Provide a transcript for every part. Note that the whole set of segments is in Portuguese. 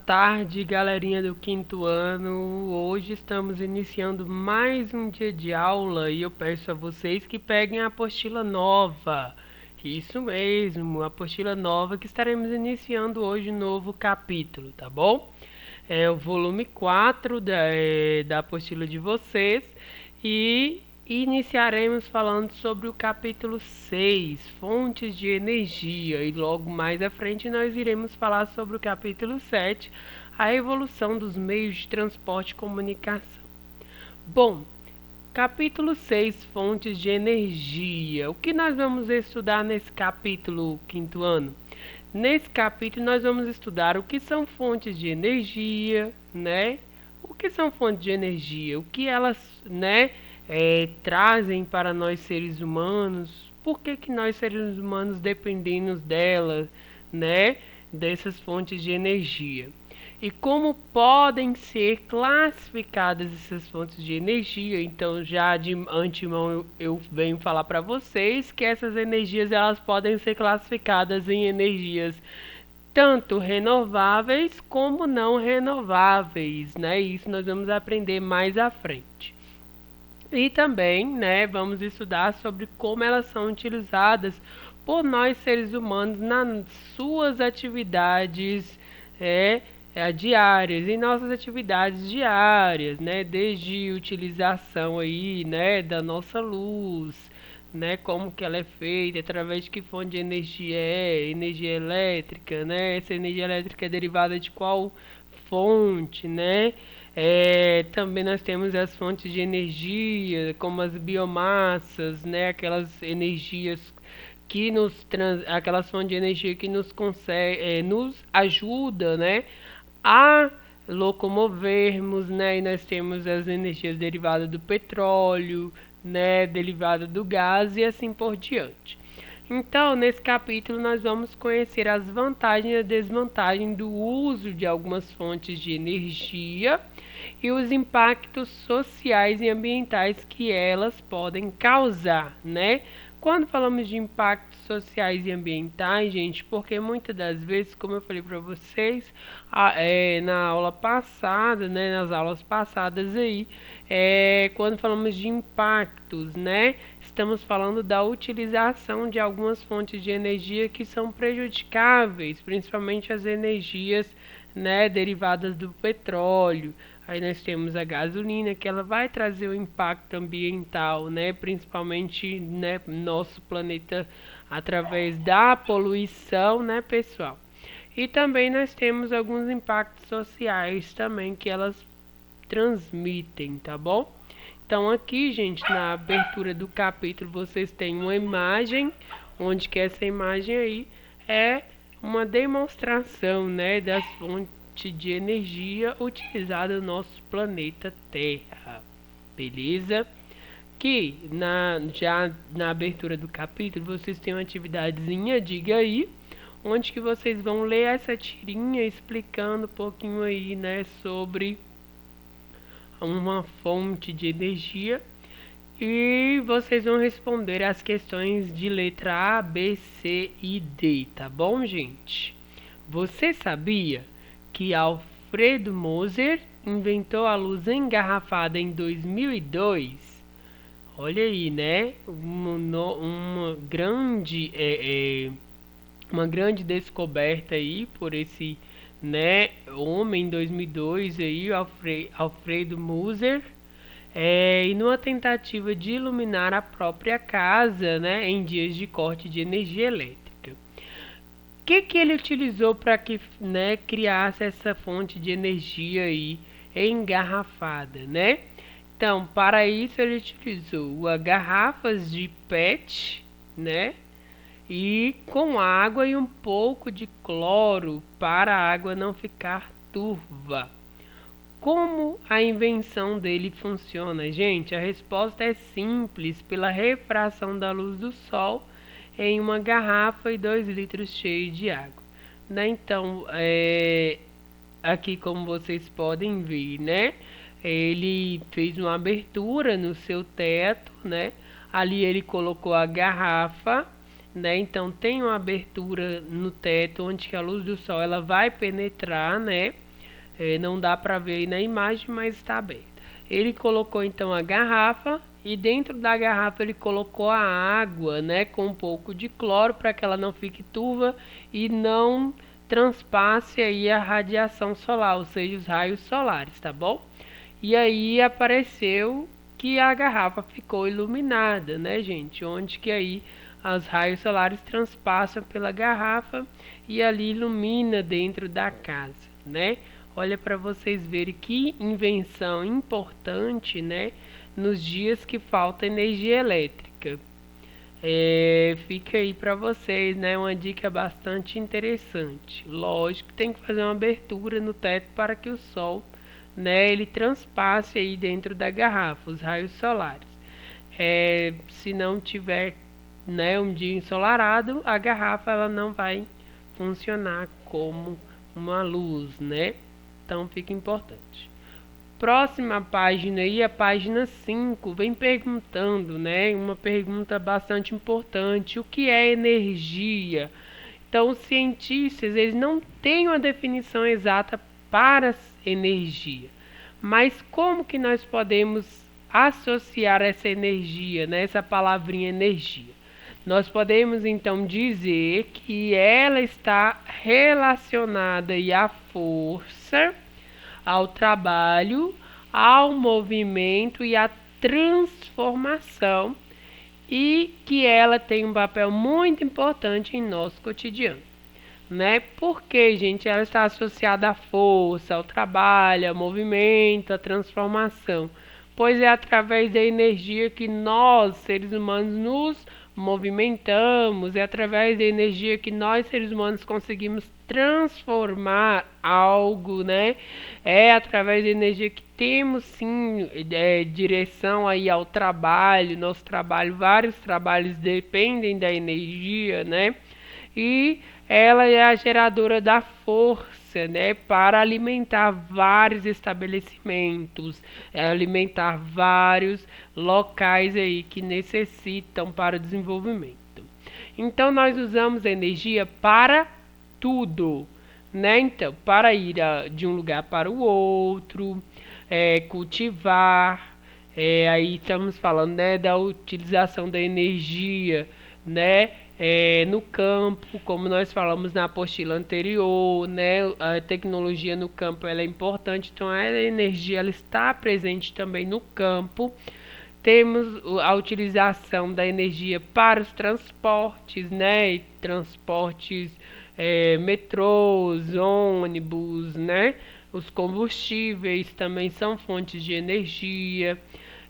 tarde, galerinha do quinto ano. Hoje estamos iniciando mais um dia de aula e eu peço a vocês que peguem a apostila nova. Isso mesmo, a apostila nova que estaremos iniciando hoje um novo capítulo, tá bom? É o volume 4 da apostila de vocês e iniciaremos falando sobre o capítulo 6, fontes de energia, e logo mais à frente nós iremos falar sobre o capítulo 7, a evolução dos meios de transporte e comunicação. Bom, capítulo 6, fontes de energia. O que nós vamos estudar nesse capítulo, quinto ano? Nesse capítulo nós vamos estudar o que são fontes de energia, né? O que são fontes de energia? O que elas, né, trazem para nós seres humanos? Por que nós seres humanos dependemos delas, né? Dessas fontes de energia? E como podem ser classificadas essas fontes de energia? Então, já de antemão eu venho falar para vocês que essas energias elas podem ser classificadas em energias tanto renováveis como não renováveis, né? Isso nós vamos aprender mais à frente. E também, né, vamos estudar sobre como elas são utilizadas por nós seres humanos nas suas atividades diárias, em nossas atividades diárias, né, desde utilização aí, né, da nossa luz, né, como que ela é feita, através de que fonte de energia energia elétrica, né, essa energia elétrica é derivada de qual fonte, né, também nós temos as fontes de energia, como as biomassas, né, aquelas energias que aquelas fontes de energia que nos consegue, nos ajuda, né, a locomovermos, né, e nós temos as energias derivadas do petróleo, né, derivada do gás e assim por diante. Então, nesse capítulo, nós vamos conhecer as vantagens e a desvantagem do uso de algumas fontes de energia e os impactos sociais e ambientais que elas podem causar, né? Quando falamos de impactos sociais e ambientais, gente, porque muitas das vezes, como eu falei para vocês, na aula passada, né, nas aulas passadas aí, quando falamos de impactos, né, estamos falando da utilização de algumas fontes de energia que são prejudicáveis, principalmente as energias, né, derivadas do petróleo. Aí nós temos a gasolina, que ela vai trazer o impacto ambiental, né, principalmente, né, no nosso planeta através da poluição, né, pessoal. E também nós temos alguns impactos sociais também que elas transmitem, tá bom? Então aqui, gente, na abertura do capítulo, vocês têm uma imagem, onde que essa imagem aí é uma demonstração, né, das fontes de energia utilizada no nosso planeta Terra, beleza? Que já na abertura do capítulo, vocês têm uma atividadezinha, diga aí, onde que vocês vão ler essa tirinha explicando um pouquinho aí, né, sobre uma fonte de energia e vocês vão responder as questões de letra A, B, C e D, tá bom, gente? Você sabia que Alfredo Moser inventou a luz engarrafada em 2002? Olha aí, né? Uma grande descoberta aí por esse, né, homem em 2002 aí, Alfredo Moser, e numa tentativa de iluminar a própria casa, né, em dias de corte de energia elétrica. O que ele utilizou para que, né, criasse essa fonte de energia aí engarrafada, né? Então, para isso ele utilizou garrafas de PET, né? E com água e um pouco de cloro para a água não ficar turva. Como a invenção dele funciona, gente? A resposta é simples, pela refração da luz do sol em uma garrafa e 2 litros cheios de água, né? Então, aqui como vocês podem ver, né? Ele fez uma abertura no seu teto, né? Ali ele colocou a garrafa, né? Então tem uma abertura no teto onde que a luz do sol ela vai penetrar, né? Não dá para ver aí na imagem, mas está aberta. Ele colocou então a garrafa e dentro da garrafa ele colocou a água, né, com um pouco de cloro para que ela não fique turva e não transpasse aí a radiação solar, ou seja, os raios solares, tá bom? E aí apareceu que a garrafa ficou iluminada, né, gente? Onde que aí os raios solares transpassam pela garrafa e ali ilumina dentro da casa, né? Olha para vocês verem que invenção importante, né? Nos dias que falta energia elétrica. Fica aí para vocês, né? Uma dica bastante interessante. Lógico que tem que fazer uma abertura no teto para que o sol, né, ele transpasse aí dentro da garrafa, os raios solares. Se não tiver, né, um dia ensolarado, a garrafa ela não vai funcionar como uma luz, né? Então fica importante. Próxima página aí, a página 5, vem perguntando, né? Uma pergunta bastante importante: o que é energia? Então, os cientistas, eles não têm uma definição exata para energia. Mas como que nós podemos associar essa energia, né? Essa palavrinha energia? Nós podemos então dizer que ela está relacionada aí à força, ao trabalho, ao movimento e à transformação, e que ela tem um papel muito importante em nosso cotidiano, né? Porque, gente, ela está associada à força, ao trabalho, ao movimento, à transformação, pois é através da energia que nós, seres humanos, nos movimentamos, é através da energia que nós, seres humanos, conseguimos transformar algo, né? É através da energia que temos, sim, direção aí ao trabalho, nosso trabalho, vários trabalhos dependem da energia, né? E ela é a geradora da força, né, para alimentar vários estabelecimentos, alimentar vários locais aí que necessitam para o desenvolvimento. Então nós usamos a energia para tudo, né? Então, para ir de um lugar para o outro, cultivar, aí estamos falando, né, da utilização da energia, né, no campo, como nós falamos na apostila anterior, né, a tecnologia no campo ela é importante, então a energia ela está presente também no campo. Temos a utilização da energia para os transportes, né, transportes, metrôs, ônibus, né, os combustíveis também são fontes de energia.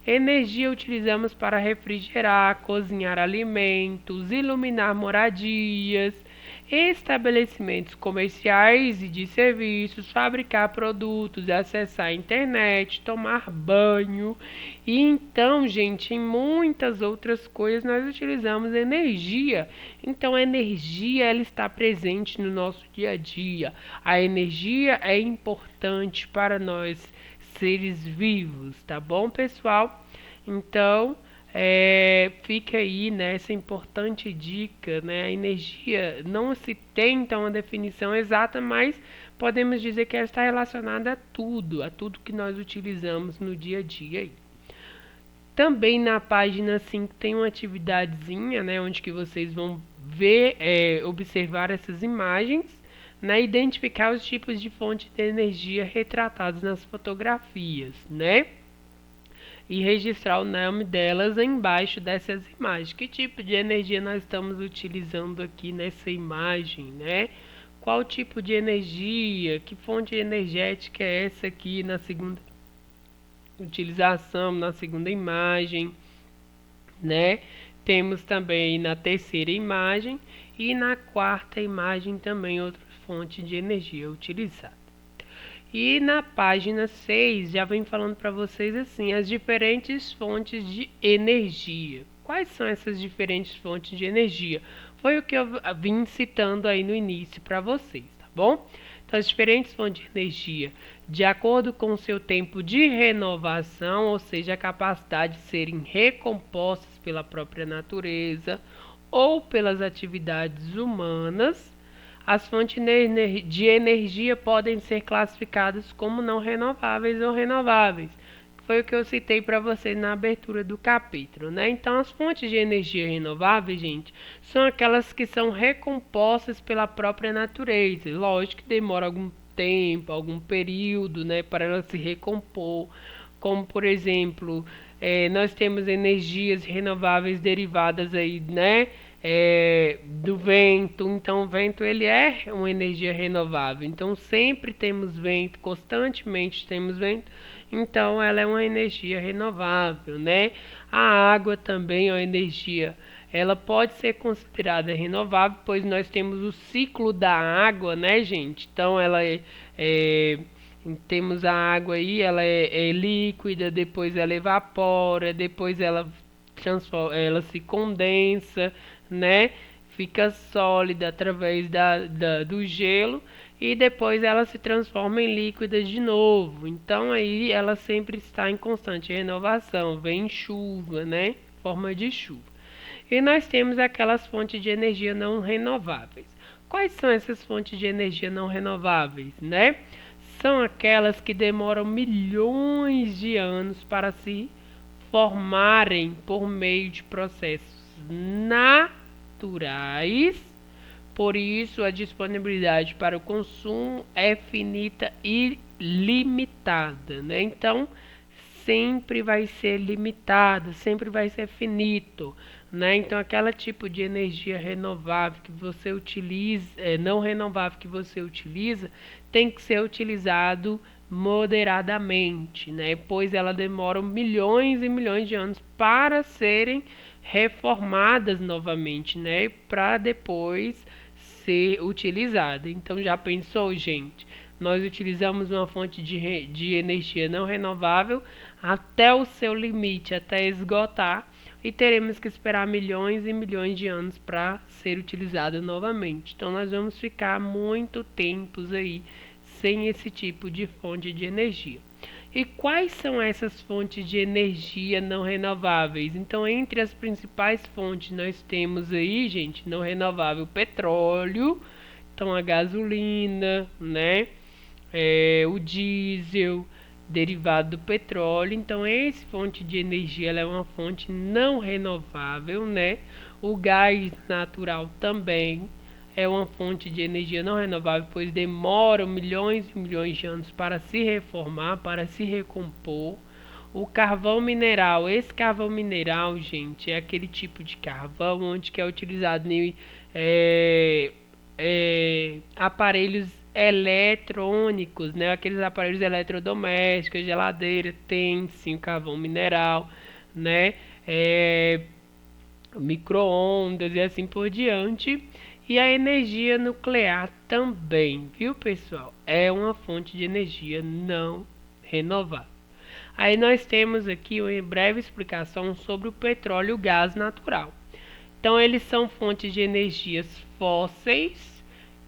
Energia utilizamos para refrigerar, cozinhar alimentos, iluminar moradias, estabelecimentos comerciais e de serviços, fabricar produtos, acessar a internet, tomar banho. E então, gente, em muitas outras coisas nós utilizamos energia. Então, a energia ela está presente no nosso dia a dia. A energia é importante para nós seres vivos, tá bom, pessoal? Então, fica aí, né, essa importante dica, né? A energia não se tem então uma definição exata, mas podemos dizer que ela está relacionada a tudo que nós utilizamos no dia a dia aí. Também na página 5 tem uma atividadezinha, né, onde que vocês vão ver, observar essas imagens, né, identificar os tipos de fonte de energia retratados nas fotografias, né? E registrar o nome delas embaixo dessas imagens. Que tipo de energia nós estamos utilizando aqui nessa imagem, né? Qual tipo de energia, que fonte energética é essa aqui na segunda utilização, na segunda imagem, né? Temos também na terceira imagem e na quarta imagem também outra fonte de energia utilizada. E na página 6 já vem falando para vocês assim, as diferentes fontes de energia. Quais são essas diferentes fontes de energia? Foi o que eu vim citando aí no início para vocês, tá bom? Então, as diferentes fontes de energia, de acordo com o seu tempo de renovação, ou seja, a capacidade de serem recompostas pela própria natureza ou pelas atividades humanas, as fontes de energia podem ser classificadas como não renováveis ou renováveis. Foi o que eu citei para vocês na abertura do capítulo, né? Então, as fontes de energia renováveis, gente, são aquelas que são recompostas pela própria natureza. Lógico que demora algum tempo, algum período, né, para ela se recompor. Como, por exemplo, nós temos energias renováveis derivadas aí, né, do vento. Então, o vento ele é uma energia renovável. Então, sempre temos vento, constantemente temos vento. Então, ela é uma energia renovável, né? A água também é uma energia. Ela pode ser considerada renovável, pois nós temos o ciclo da água, né, gente? Então, é temos a água aí, ela é líquida, depois ela evapora, depois ela se condensa, né? Fica sólida através do gelo e depois ela se transforma em líquida de novo. Então aí ela sempre está em constante renovação, vem chuva, né? Forma de chuva. E nós temos aquelas fontes de energia não renováveis. Quais são essas fontes de energia não renováveis, né? São aquelas que demoram milhões de anos para se formarem por meio de processos naturais. Por isso, a disponibilidade para o consumo é finita e limitada, né? Então, sempre vai ser limitado, sempre vai ser finito, né? Então, aquela tipo de energia renovável que você utiliza, não renovável que você utiliza, tem que ser utilizado moderadamente, né? Pois ela demora milhões e milhões de anos para serem reformadas novamente, né? Para depois ser utilizada. Então, já pensou, gente? Nós utilizamos uma fonte de energia não renovável até o seu limite, até esgotar, e teremos que esperar milhões e milhões de anos para ser utilizada novamente. Então, nós vamos ficar muito tempos aí sem esse tipo de fonte de energia. E quais são essas fontes de energia não renováveis? Então, entre as principais fontes, nós temos aí, gente, não renovável, o petróleo, então a gasolina, né? O diesel, derivado do petróleo. Então, essa fonte de energia ela é uma fonte não renovável, né? O gás natural também é uma fonte de energia não renovável, pois demora milhões e milhões de anos para se reformar, para se recompor. O carvão mineral, esse carvão mineral, gente, é aquele tipo de carvão onde que é utilizado em aparelhos eletrônicos, né? Aqueles aparelhos eletrodomésticos, geladeira, tem sim o carvão mineral, né? Micro-ondas e assim por diante. E a energia nuclear também, viu, pessoal? É uma fonte de energia não renovável. Aí nós temos aqui uma breve explicação sobre o petróleo e o gás natural. Então, eles são fontes de energias fósseis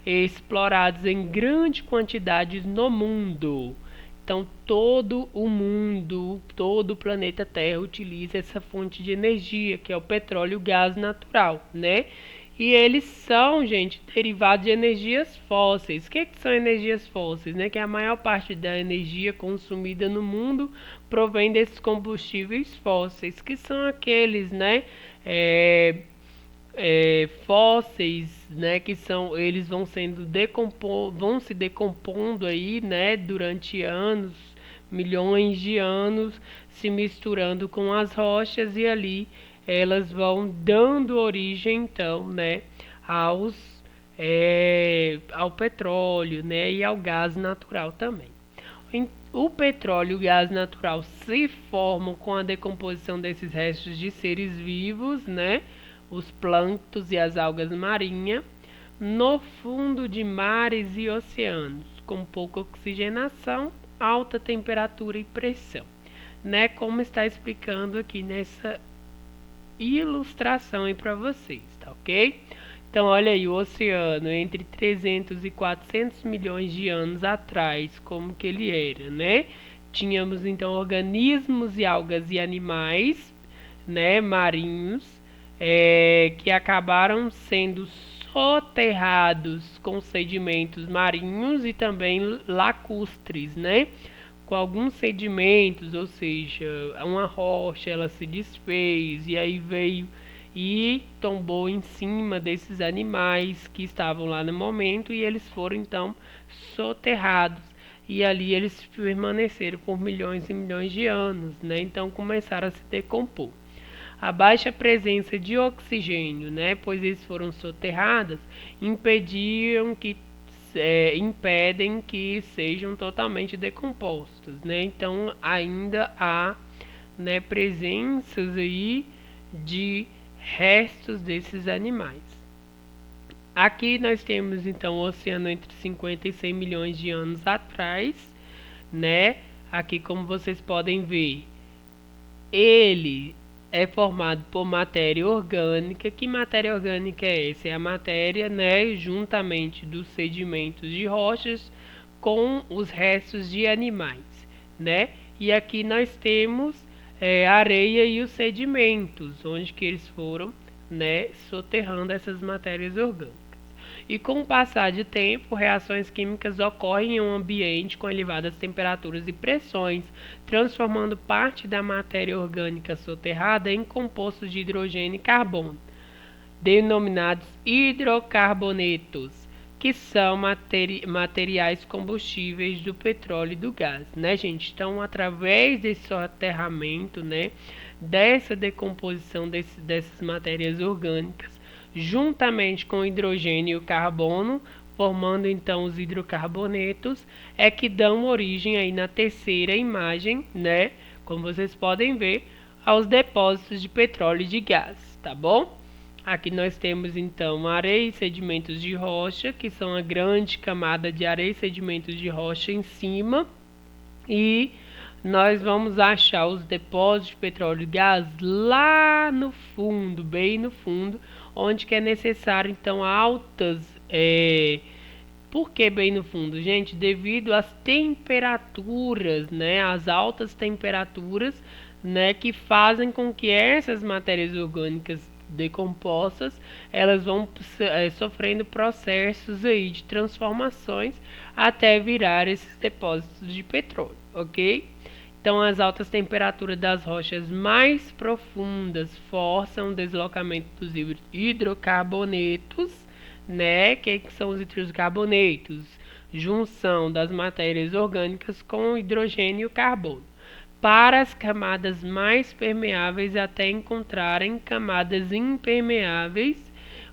explorados em grande quantidade no mundo. Então, todo o mundo, todo o planeta Terra utiliza essa fonte de energia, que é o petróleo e o gás natural, né? E eles são, gente, derivados de energias fósseis. O que são energias fósseis, né? Que a maior parte da energia consumida no mundo provém desses combustíveis fósseis, que são aqueles, né? Fósseis, né, que são, eles vão vão se decompondo aí, né, durante anos, milhões de anos, se misturando com as rochas e ali elas vão dando origem, então, né, ao petróleo, né, e ao gás natural também. O petróleo e o gás natural se formam com a decomposição desses restos de seres vivos, né, os plânctons e as algas marinhas, no fundo de mares e oceanos, com pouca oxigenação, alta temperatura e pressão, né? Como está explicando aqui nessa ilustração aí para vocês, tá ok? Então, olha aí, o oceano entre 300 e 400 milhões de anos atrás, como que ele era, né? Tínhamos, então, organismos e algas e animais, né, marinhos, que acabaram sendo soterrados com sedimentos marinhos e também lacustres, né? Com alguns sedimentos, ou seja, uma rocha ela se desfez e aí veio e tombou em cima desses animais que estavam lá no momento e eles foram então soterrados. E ali eles permaneceram por milhões e milhões de anos, né? Então começaram a se decompor. A baixa presença de oxigênio, né, pois eles foram soterrados, impedem que sejam totalmente decompostos, né? Então ainda há, né, presenças aí de restos desses animais. Aqui nós temos então o oceano entre 50 e 100 milhões de anos atrás, né? Aqui, como vocês podem ver, ele é formado por matéria orgânica. Que matéria orgânica é essa? É a matéria, né, juntamente dos sedimentos de rochas com os restos de animais, né? E aqui nós temos a areia e os sedimentos, onde que eles foram, né, soterrando essas matérias orgânicas. E com o passar de tempo, reações químicas ocorrem em um ambiente com elevadas temperaturas e pressões, transformando parte da matéria orgânica soterrada em compostos de hidrogênio e carbono, denominados hidrocarbonetos, que são materiais combustíveis do petróleo e do gás, né, gente? Então, através desse soterramento, né, dessa decomposição dessas matérias orgânicas, juntamente com o hidrogênio e o carbono, formando então os hidrocarbonetos, é que dão origem aí na terceira imagem, né, como vocês podem ver, aos depósitos de petróleo e de gás, tá bom? Aqui nós temos então areia e sedimentos de rocha, que são a grande camada de areia e sedimentos de rocha em cima, e nós vamos achar os depósitos de petróleo e gás lá no fundo, bem no fundo, onde que é necessário então altas. Por que bem no fundo, gente? Devido às temperaturas, né? As altas temperaturas, né? Que fazem com que essas matérias orgânicas decompostas, elas vão sofrendo processos aí de transformações até virar esses depósitos de petróleo, ok? Então, as altas temperaturas das rochas mais profundas forçam o deslocamento dos hidrocarbonetos, né? Que são os hidrocarbonetos? Junção das matérias orgânicas com o hidrogênio e o carbono, para as camadas mais permeáveis até encontrarem camadas impermeáveis,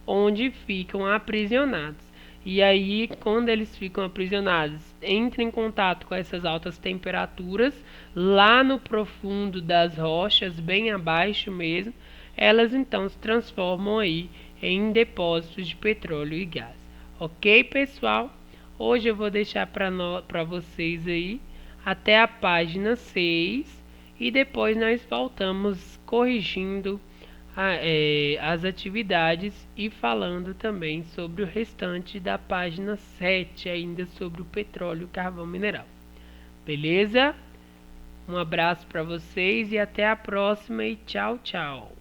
onde ficam aprisionados. E aí, quando eles ficam aprisionados, entram em contato com essas altas temperaturas, lá no profundo das rochas, bem abaixo mesmo, elas então se transformam aí em depósitos de petróleo e gás. Ok, pessoal? Hoje eu vou deixar para vocês aí até a página 6 e depois nós voltamos corrigindo as atividades e falando também sobre o restante da página 7, ainda sobre o petróleo e carvão mineral. Beleza? Um abraço para vocês e até a próxima e tchau, tchau.